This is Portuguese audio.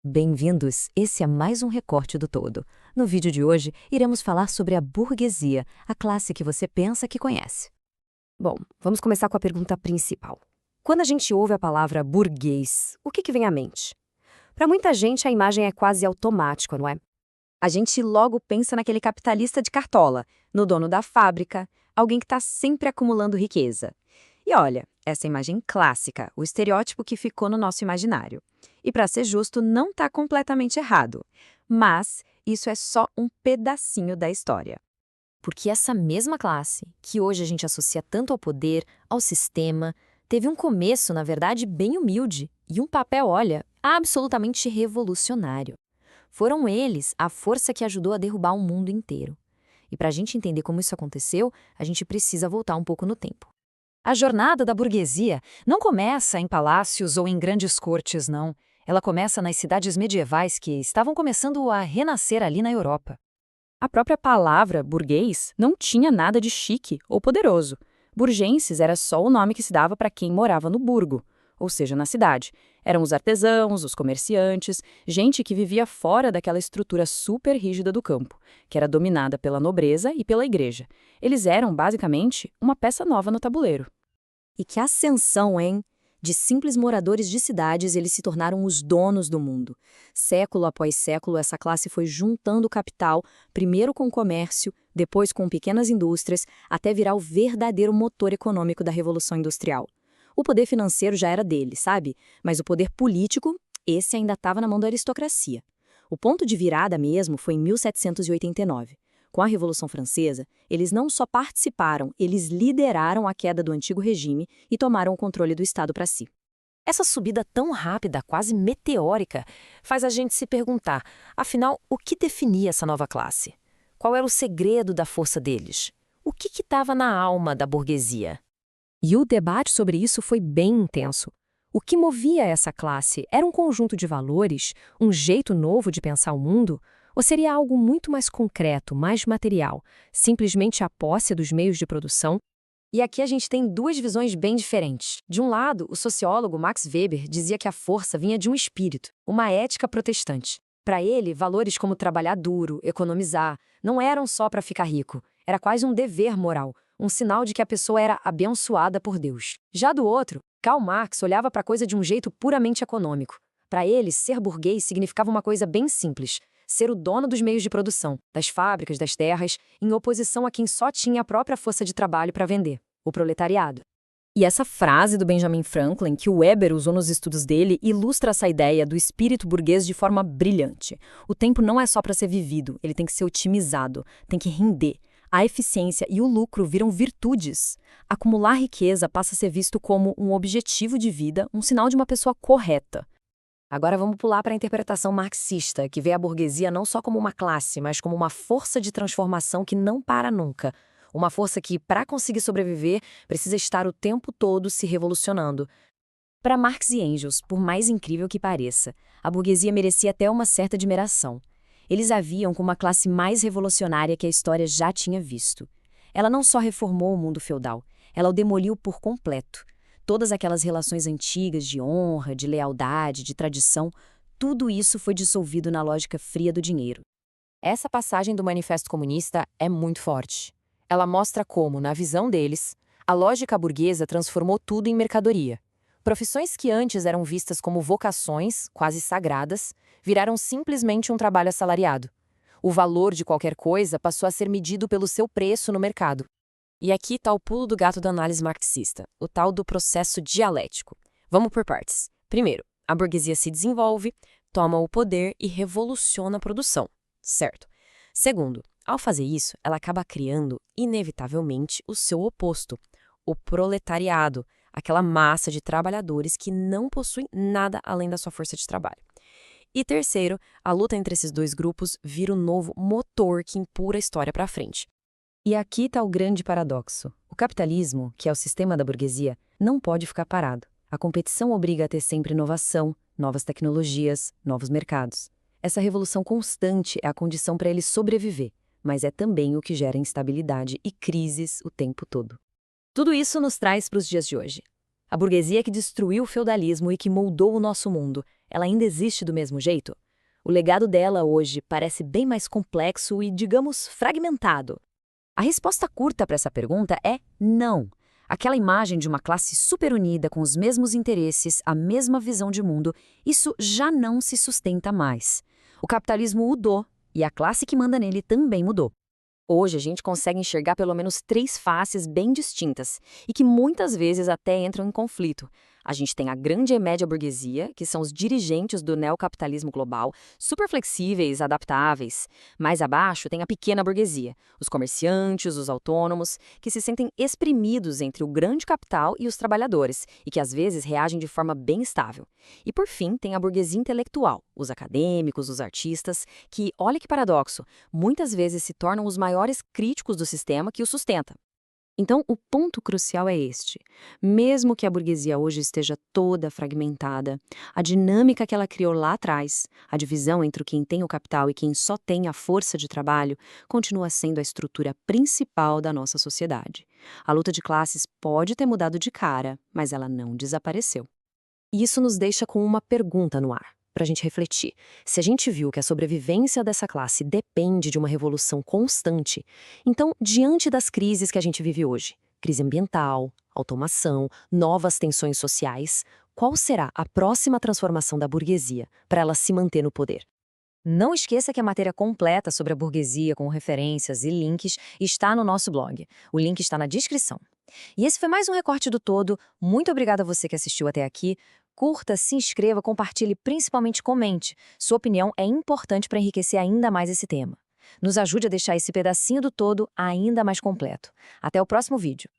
Bem-vindos! Esse é mais um recorte do todo. No vídeo de hoje, iremos falar sobre a burguesia, a classe que você pensa que conhece. Bom, vamos começar com a pergunta principal. Quando a gente ouve a palavra burguês, o que vem à mente? Para muita gente, a imagem é quase automática, não é? A gente logo pensa naquele capitalista de cartola, no dono da fábrica, alguém que está sempre acumulando riqueza. E olha, essa imagem clássica, o estereótipo que ficou no nosso imaginário. E para ser justo, não está completamente errado. Mas isso é só um pedacinho da história. Porque essa mesma classe, que hoje a gente associa tanto ao poder, ao sistema, teve um começo, na verdade, bem humilde e um papel, olha, absolutamente revolucionário. Foram eles a força que ajudou a derrubar o mundo inteiro. E para a gente entender como isso aconteceu, a gente precisa voltar um pouco no tempo. A jornada da burguesia não começa em palácios ou em grandes cortes, não. Ela começa nas cidades medievais que estavam começando a renascer ali na Europa. A própria palavra burguês não tinha nada de chique ou poderoso. Burgenses era só o nome que se dava para quem morava no burgo, ou seja, na cidade. Eram os artesãos, os comerciantes, gente que vivia fora daquela estrutura super rígida do campo, que era dominada pela nobreza e pela igreja. Eles eram, basicamente, uma peça nova no tabuleiro. E que ascensão, hein? De simples moradores de cidades, eles se tornaram os donos do mundo. Século após século, essa classe foi juntando capital, primeiro com o comércio, depois com pequenas indústrias, até virar o verdadeiro motor econômico da Revolução Industrial. O poder financeiro já era deles, sabe? Mas o poder político, esse ainda estava na mão da aristocracia. O ponto de virada mesmo foi em 1789. Com a Revolução Francesa, eles não só participaram, eles lideraram a queda do antigo regime e tomaram o controle do Estado para si. Essa subida tão rápida, quase meteórica, faz a gente se perguntar, afinal, o que definia essa nova classe? Qual era o segredo da força deles? O que estava na alma da burguesia? E o debate sobre isso foi bem intenso. O que movia essa classe era um conjunto de valores, um jeito novo de pensar o mundo, ou seria algo muito mais concreto, mais material, simplesmente a posse dos meios de produção? E aqui a gente tem duas visões bem diferentes. De um lado, o sociólogo Max Weber dizia que a força vinha de um espírito, uma ética protestante. Para ele, valores como trabalhar duro, economizar, não eram só para ficar rico, era quase um dever moral, um sinal de que a pessoa era abençoada por Deus. Já do outro, Karl Marx olhava para a coisa de um jeito puramente econômico. Para ele, ser burguês significava uma coisa bem simples: ser o dono dos meios de produção, das fábricas, das terras, em oposição a quem só tinha a própria força de trabalho para vender, o proletariado. E essa frase do Benjamin Franklin, que o Weber usou nos estudos dele, ilustra essa ideia do espírito burguês de forma brilhante. O tempo não é só para ser vivido, ele tem que ser otimizado, tem que render. A eficiência e o lucro viram virtudes. Acumular riqueza passa a ser visto como um objetivo de vida, um sinal de uma pessoa correta. Agora vamos pular para a interpretação marxista, que vê a burguesia não só como uma classe, mas como uma força de transformação que não para nunca. Uma força que, para conseguir sobreviver, precisa estar o tempo todo se revolucionando. Para Marx e Engels, por mais incrível que pareça, a burguesia merecia até uma certa admiração. Eles a viam como uma classe mais revolucionária que a história já tinha visto. Ela não só reformou o mundo feudal, ela o demoliu por completo. Todas aquelas relações antigas de honra, de lealdade, de tradição, tudo isso foi dissolvido na lógica fria do dinheiro. Essa passagem do Manifesto Comunista é muito forte. Ela mostra como, na visão deles, a lógica burguesa transformou tudo em mercadoria. Profissões que antes eram vistas como vocações, quase sagradas, viraram simplesmente um trabalho assalariado. O valor de qualquer coisa passou a ser medido pelo seu preço no mercado. E aqui está o pulo do gato da análise marxista, o tal do processo dialético. Vamos por partes. Primeiro, a burguesia se desenvolve, toma o poder e revoluciona a produção, certo? Segundo, ao fazer isso, ela acaba criando, inevitavelmente, o seu oposto, o proletariado, aquela massa de trabalhadores que não possui nada além da sua força de trabalho. E terceiro, a luta entre esses dois grupos vira o novo motor que empurra a história para frente. E aqui está o grande paradoxo. O capitalismo, que é o sistema da burguesia, não pode ficar parado. A competição obriga a ter sempre inovação, novas tecnologias, novos mercados. Essa revolução constante é a condição para ele sobreviver, mas é também o que gera instabilidade e crises o tempo todo. Tudo isso nos traz para os dias de hoje. A burguesia que destruiu o feudalismo e que moldou o nosso mundo ela ainda existe do mesmo jeito? O legado dela hoje parece bem mais complexo e, digamos, fragmentado. A resposta curta para essa pergunta é não. Aquela imagem de uma classe super unida com os mesmos interesses, a mesma visão de mundo, isso já não se sustenta mais. O capitalismo mudou e a classe que manda nele também mudou. Hoje a gente consegue enxergar pelo menos 3 faces bem distintas e que muitas vezes até entram em conflito. A gente tem a grande e média burguesia, que são os dirigentes do neocapitalismo global, super flexíveis, adaptáveis. Mais abaixo tem a pequena burguesia, os comerciantes, os autônomos, que se sentem exprimidos entre o grande capital e os trabalhadores e que às vezes reagem de forma bem estável. E por fim tem a burguesia intelectual, os acadêmicos, os artistas, que, olha que paradoxo, muitas vezes se tornam os maiores críticos do sistema que o sustenta. Então, o ponto crucial é este. Mesmo que a burguesia hoje esteja toda fragmentada, a dinâmica que ela criou lá atrás, a divisão entre quem tem o capital e quem só tem a força de trabalho, continua sendo a estrutura principal da nossa sociedade. A luta de classes pode ter mudado de cara, mas ela não desapareceu. E isso nos deixa com uma pergunta no ar, para a gente refletir. Se a gente viu que a sobrevivência dessa classe depende de uma revolução constante, então, diante das crises que a gente vive hoje, crise ambiental, automação, novas tensões sociais, qual será a próxima transformação da burguesia para ela se manter no poder? Não esqueça que a matéria completa sobre a burguesia, com referências e links, está no nosso blog. O link está na descrição. E esse foi mais um Recorte do Todo. Muito obrigada a você que assistiu até aqui. Curta, se inscreva, compartilhe e principalmente comente. Sua opinião é importante para enriquecer ainda mais esse tema. Nos ajude a deixar esse pedacinho do todo ainda mais completo. Até o próximo vídeo.